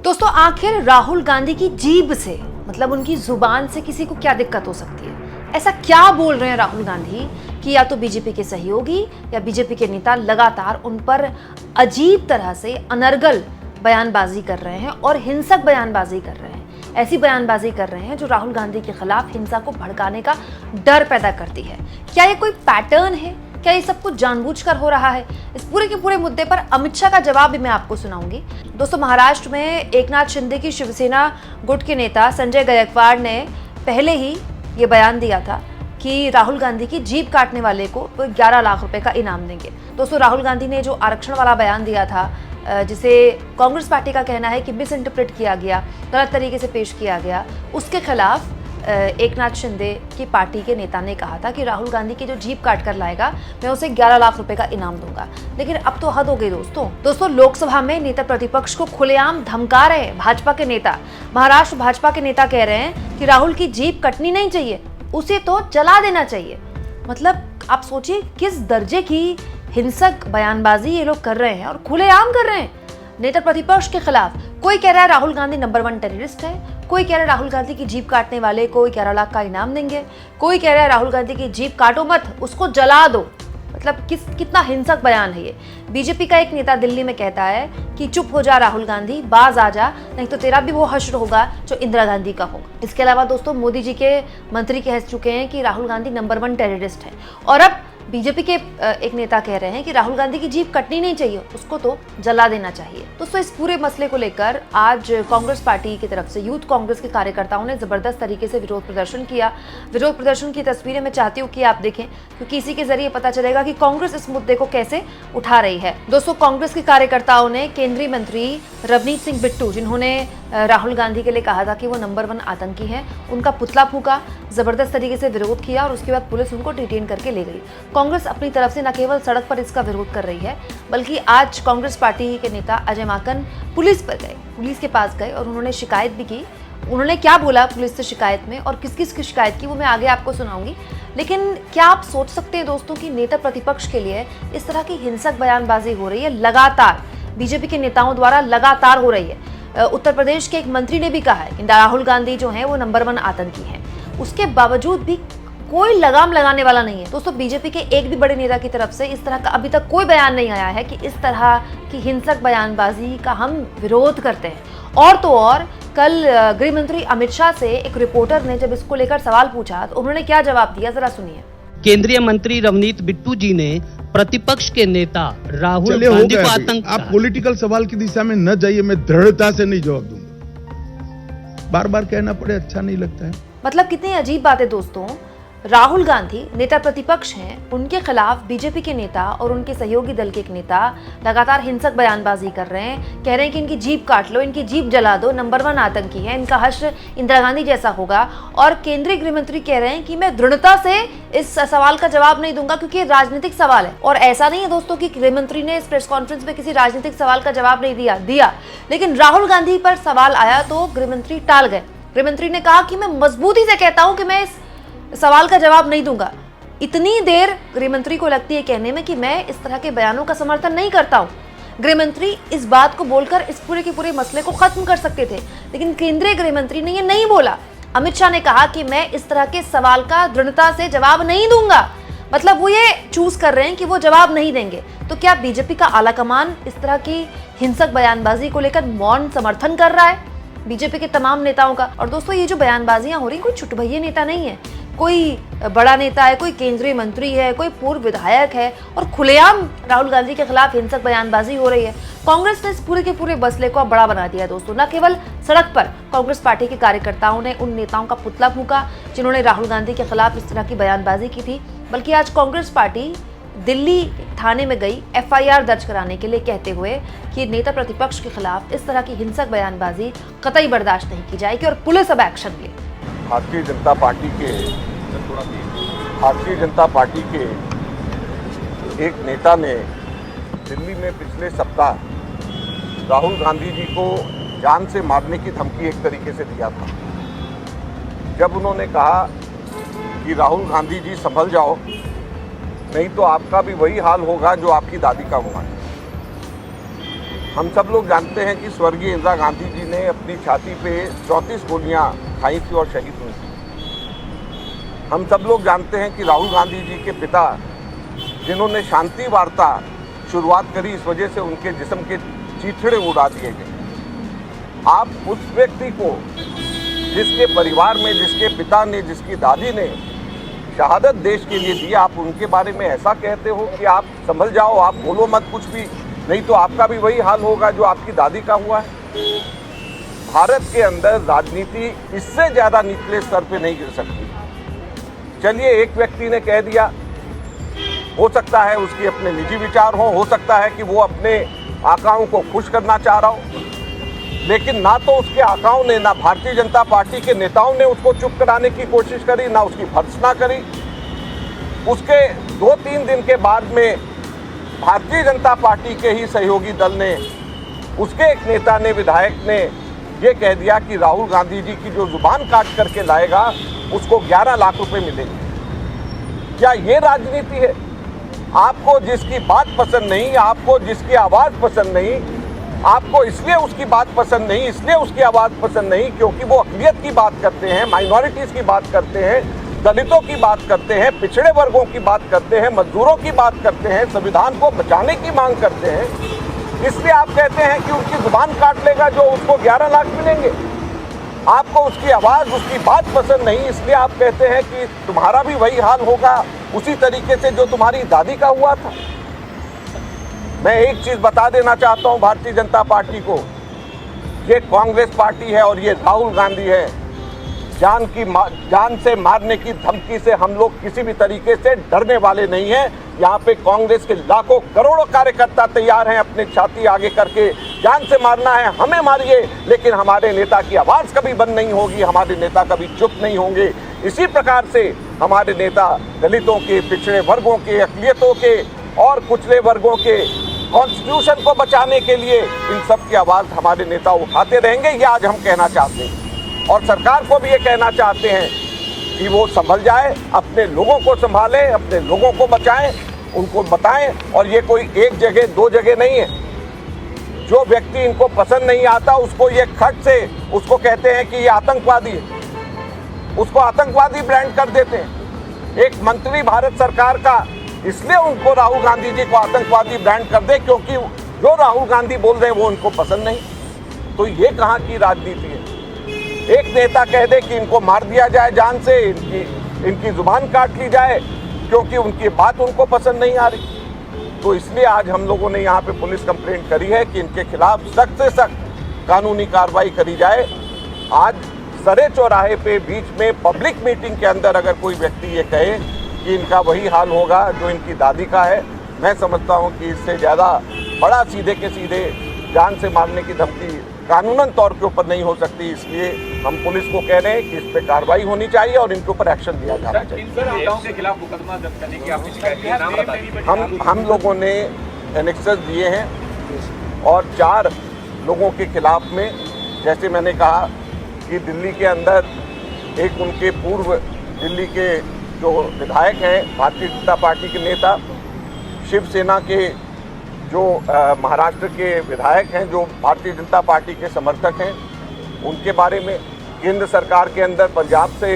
दोस्तों, आखिर राहुल गांधी की जीभ से, मतलब उनकी जुबान से किसी को क्या दिक्कत हो सकती है? ऐसा क्या बोल रहे हैं राहुल गांधी कि या तो बीजेपी के सहयोगी या बीजेपी के नेता लगातार उन पर अजीब तरह से अनर्गल बयानबाजी कर रहे हैं और हिंसक बयानबाजी कर रहे हैं। ऐसी बयानबाजी कर रहे हैं जो राहुल गांधी के खिलाफ हिंसा को भड़काने का डर पैदा करती है। क्या ये कोई पैटर्न है? क्या ये सब कुछ जानबूझकर हो रहा है? इस पूरे के पूरे मुद्दे पर अमित शाह का जवाब भी मैं आपको सुनाऊंगी। दोस्तों, महाराष्ट्र में एकनाथ शिंदे की शिवसेना गुट के नेता संजय गायकवाड़ ने पहले ही ये बयान दिया था कि राहुल गांधी की जीभ काटने वाले को 11 लाख रुपए का इनाम देंगे। दोस्तों, राहुल गांधी ने जो आरक्षण वाला बयान दिया था, जिसे कांग्रेस पार्टी का कहना है कि मिस इंटरप्रेट किया गया, गलत तरीके से पेश किया गया, उसके खिलाफ एकनाथ शिंदे की पार्टी के नेता ने कहा था कि राहुल गांधी की जो जीभ काट कर लाएगा, मैं उसे 11 लाख रुपए का इनाम दूंगा। लेकिन अब तो हद हो गई दोस्तों। लोकसभा में नेता प्रतिपक्ष को खुलेआम धमका रहे हैं भाजपा के नेता। महाराष्ट्र भाजपा के नेता कह रहे हैं कि राहुल की जीभ कटनी नहीं चाहिए, उसे तो जला देना चाहिए। मतलब आप सोचिए किस दर्जे की हिंसक बयानबाजी ये लोग कर रहे हैं और खुलेआम कर रहे हैं नेता प्रतिपक्ष के खिलाफ। कोई कह रहा है राहुल गांधी नंबर 1 टेररिस्ट है, कोई कह रहा है राहुल गांधी की जीभ काटने वाले को 11 लाख का इनाम देंगे, कोई कह रहा है राहुल गांधी की जीभ काटो मत, उसको जला दो। मतलब कितना हिंसक बयान है ये। बीजेपी का एक नेता दिल्ली में कहता है कि चुप हो जा राहुल गांधी, बाज आ जा, नहीं तो तेरा भी वो हश्र होगा जो इंदिरा गांधी का होगा। इसके अलावा दोस्तों, मोदी जी के मंत्री कह चुके हैं कि राहुल गांधी नंबर 1 टेररिस्ट है। और अब बीजेपी के एक नेता कह रहे हैं कि राहुल गांधी की जीभ कटनी नहीं चाहिए, उसको तो जला देना चाहिए। दोस्तों, इस पूरे मसले को लेकर आज कांग्रेस पार्टी की तरफ से यूथ कांग्रेस के कार्यकर्ताओं ने जबरदस्त तरीके से विरोध प्रदर्शन किया। विरोध प्रदर्शन की तस्वीरें मैं चाहती हूँ कि आप देखें, क्योंकि इसी के जरिए पता चलेगा कि कांग्रेस इस मुद्दे को कैसे उठा रही है। दोस्तों, कांग्रेस के कार्यकर्ताओं ने केंद्रीय मंत्री रवनीत सिंह बिट्टू, जिन्होंने राहुल गांधी के लिए कहा था कि वो नंबर 1 आतंकी हैं, उनका पुतला फूंका, जबरदस्त तरीके से विरोध किया और उसके बाद पुलिस उनको डिटेन करके ले गई। कांग्रेस अपनी तरफ से न केवल सड़क पर इसका विरोध कर रही है, बल्कि आज कांग्रेस पार्टी के नेता अजय माकन पुलिस के पास गए और उन्होंने शिकायत भी की। उन्होंने क्या बोला पुलिस से शिकायत में और किस किस की शिकायत की, वो मैं आगे आपको सुनाऊंगी। लेकिन क्या आप सोच सकते हैं दोस्तों कि नेता प्रतिपक्ष के लिए इस तरह की हिंसक बयानबाजी हो रही है, लगातार बीजेपी के नेताओं द्वारा लगातार हो रही है। उत्तर प्रदेश के एक मंत्री ने भी कहा है कि राहुल गांधी जो है वो नंबर 1 आतंकी हैं। उसके बावजूद भी कोई लगाम लगाने वाला नहीं है। दोस्तों, बीजेपी के एक भी बड़े नेता की तरफ से इस तरह का अभी तक कोई बयान नहीं आया है कि इस तरह की हिंसक बयानबाजी का हम विरोध करते हैं। और तो और कल गृह मंत्री अमित शाह से एक रिपोर्टर ने जब इसको लेकर सवाल पूछा तो उन्होंने क्या जवाब दिया, जरा सुनिए। केंद्रीय मंत्री रवनीत बिट्टू जी ने प्रतिपक्ष के नेता राहुल गांधी को आतंक। आप पॉलिटिकल सवाल की दिशा में न जाइए, मैं दृढ़ता से नहीं जवाब दूंगा। बार बार कहना पड़े अच्छा नहीं लगता है। मतलब कितनी अजीब बात है दोस्तों। राहुल गांधी नेता प्रतिपक्ष हैं, उनके खिलाफ बीजेपी के नेता और उनके सहयोगी दल के एक नेता लगातार हिंसक बयानबाजी कर रहे हैं, कह रहे हैं कि इनकी जीभ काट लो, इनकी जीभ जला दो, नंबर 1 आतंकी है, इनका हश्र इंदिरा गांधी जैसा होगा। और केंद्रीय गृह मंत्री कह रहे हैं कि मैं दृढ़ता से इस सवाल का जवाब नहीं दूंगा क्योंकि ये राजनीतिक सवाल है। और ऐसा नहीं है दोस्तों कि गृह मंत्री ने इस प्रेस कॉन्फ्रेंस में किसी राजनीतिक सवाल का जवाब नहीं दिया, लेकिन राहुल गांधी पर सवाल आया तो गृह मंत्री टाल गए। गृह मंत्री ने कहा कि मैं मजबूती से कहता हूं कि मैं इस सवाल का जवाब नहीं दूंगा। इतनी देर गृह मंत्री को लगती है कहने में कि मैं इस तरह के बयानों का समर्थन नहीं करता हूं। गृह मंत्री इस बात को बोलकर इस पूरे के पूरे मसले को खत्म कर सकते थे, लेकिन केंद्रीय गृह मंत्री ने ये नहीं बोला। अमित शाह ने कहा कि मैं इस तरह के सवाल का दृढ़ता से जवाब नहीं दूंगा। मतलब वो ये चूज कर रहे हैं कि वो जवाब नहीं देंगे। तो क्या बीजेपी का आलाकमान इस तरह की हिंसक बयानबाजी को लेकर मौन समर्थन कर रहा है बीजेपी के तमाम नेताओं का? और दोस्तों, ये जो बयानबाजियां हो रही, कोई छुटभइये नेता नहीं है, कोई बड़ा नेता है, कोई केंद्रीय मंत्री है, कोई पूर्व विधायक है और खुलेआम राहुल गांधी के खिलाफ हिंसक बयानबाजी हो रही है। कांग्रेस ने इस पूरे के पूरे मसले को अब बड़ा बना दिया दोस्तों। न केवल सड़क पर कांग्रेस पार्टी के कार्यकर्ताओं ने उन नेताओं का पुतला फूंका जिन्होंने राहुल गांधी के खिलाफ इस तरह की बयानबाजी की थी, बल्कि आज कांग्रेस पार्टी दिल्ली थाने में गई FIR दर्ज कराने के लिए, कहते हुए कि नेता प्रतिपक्ष के खिलाफ इस तरह की हिंसक बयानबाजी कतई बर्दाश्त नहीं की जाएगी और पुलिस अब एक्शन ले। भारतीय जनता पार्टी के एक नेता ने दिल्ली में पिछले सप्ताह राहुल गांधी जी को जान से मारने की धमकी एक तरीके से दिया था। जब उन्होंने कहा कि राहुल गांधी जी संभल जाओ, नहीं तो आपका भी वही हाल होगा जो आपकी दादी का हुआ है। हम सब लोग जानते हैं कि स्वर्गीय इंदिरा गांधी जी ने अपनी छाती पे 34 गोलियां खाई थी और शहीद हुई थी। हम सब लोग जानते हैं कि राहुल गांधी जी के पिता, जिन्होंने शांति वार्ता शुरुआत करी, इस वजह से उनके जिस्म के चीथड़े उड़ा दिए गए। आप उस व्यक्ति को, जिसके परिवार में, जिसके पिता ने, जिसकी दादी ने शहादत देश के लिए दी, आप उनके बारे में ऐसा कहते हो कि आप संभल जाओ, आप बोलो मत कुछ भी, नहीं तो आपका भी वही हाल होगा जो आपकी दादी का हुआ है। भारत के अंदर राजनीति इससे ज़्यादा निचले स्तर पे नहीं गिर सकती। चलिए, एक व्यक्ति ने कह दिया, हो सकता है उसकी अपने निजी विचार हो सकता है कि वो अपने आकाओं को खुश करना चाह रहा हो, लेकिन ना तो उसके आकाओं ने, ना भारतीय जनता पार्टी के नेताओं ने उसको चुप कराने की कोशिश करी, ना उसकी भर्त्सना करी। उसके 2-3 दिन के बाद में भारतीय जनता पार्टी के ही सहयोगी दल ने, उसके एक नेता ने, विधायक ने ये कह दिया कि राहुल गांधी जी की जो जुबान काट करके लाएगा उसको 11 लाख रुपए मिलेंगे। क्या ये राजनीति है? आपको जिसकी बात पसंद नहीं, आपको जिसकी आवाज़ पसंद नहीं, आपको इसलिए उसकी बात पसंद नहीं, इसलिए उसकी आवाज़ पसंद नहीं क्योंकि वो अक़लियत की बात करते हैं, माइनॉरिटीज़ की बात करते हैं, दलितों की बात करते हैं, पिछड़े वर्गों की बात करते हैं, मजदूरों की बात करते हैं, संविधान को बचाने की मांग करते हैं, इसलिए आप कहते हैं कि उसकी जुबान काट लेगा जो उसको 11 लाख मिलेंगे। आपको उसकी आवाज़, उसकी बात पसंद नहीं, इसलिए आप कहते हैं कि तुम्हारा भी वही हाल होगा उसी तरीके से जो तुम्हारी दादी का हुआ था। मैं एक चीज़ बता देना चाहता हूं भारतीय जनता पार्टी को, ये कांग्रेस पार्टी है और ये राहुल गांधी है। जान से मारने की धमकी से हम लोग किसी भी तरीके से डरने वाले नहीं हैं। यहाँ पे कांग्रेस के लाखों करोड़ों कार्यकर्ता तैयार हैं अपने छाती आगे करके, जान से मारना है हमें मारिए, लेकिन हमारे नेता की आवाज़ कभी बंद नहीं होगी, हमारे नेता कभी चुप नहीं होंगे। इसी प्रकार से हमारे नेता दलितों के, पिछड़े वर्गों के, अक़लियतों के और कुचले वर्गों के कॉन्स्टिट्यूशन को बचाने के लिए इन सब की आवाज़ हमारे नेता उठाते रहेंगे। ये आज हम कहना चाहते हैं और सरकार को भी ये कहना चाहते हैं कि वो संभल जाए, अपने लोगों को संभालें, अपने लोगों को बचाएं, उनको बताएं। और ये कोई एक जगह 2 जगह नहीं है। जो व्यक्ति इनको पसंद नहीं आता उसको ये खट से उसको कहते हैं कि ये आतंकवादी है, उसको आतंकवादी ब्रांड कर देते हैं। एक मंत्री भारत सरकार का इसलिए उनको राहुल गांधी जी को आतंकवादी ब्रांड कर दे क्योंकि जो राहुल गांधी बोल रहे हैं वो उनको पसंद नहीं। तो ये कहाँ की राजनीति है? एक नेता कह दे कि इनको मार दिया जाए जान से, इनकी जुबान काट ली जाए क्योंकि उनकी बात उनको पसंद नहीं आ रही। तो इसलिए आज हम लोगों ने यहाँ पे पुलिस कंप्लेंट करी है कि इनके खिलाफ सख्त से सख्त कानूनी कार्रवाई करी जाए। आज सरे चौराहे पे बीच में पब्लिक मीटिंग के अंदर अगर कोई व्यक्ति ये कहे कि इनका वही हाल होगा जो इनकी दादी का है, मैं समझता हूँ कि इससे ज़्यादा बड़ा सीधे के सीधे जान से मारने की धमकी कानूनन तौर के ऊपर नहीं हो सकती। इसलिए हम पुलिस को कह रहे हैं कि इस पे कार्रवाई होनी चाहिए और इनके ऊपर एक्शन लिया जाना चाहिए। के खिलाफ मुकदमा दर्ज करने की आपने शिकायत की, नाम बता दीजिए। हम लोगों ने एनेक्सेस दिए हैं और 4 लोगों के खिलाफ में, जैसे मैंने कहा कि दिल्ली के अंदर एक उनके पूर्व दिल्ली के जो विधायक हैं, भारतीय जनता पार्टी के नेता, शिवसेना के जो महाराष्ट्र के विधायक हैं जो भारतीय जनता पार्टी के समर्थक हैं, उनके बारे में, केंद्र सरकार के अंदर पंजाब से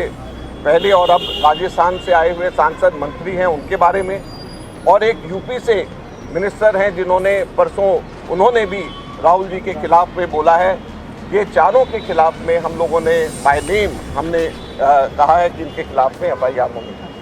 पहले और अब राजस्थान से आए हुए सांसद मंत्री हैं उनके बारे में, और एक यूपी से मिनिस्टर हैं जिन्होंने परसों उन्होंने भी राहुल जी के खिलाफ में बोला है। ये चारों के खिलाफ में हम लोगों ने बाय नेम हमने कहा है कि इनके खिलाफ में FIR होंगे।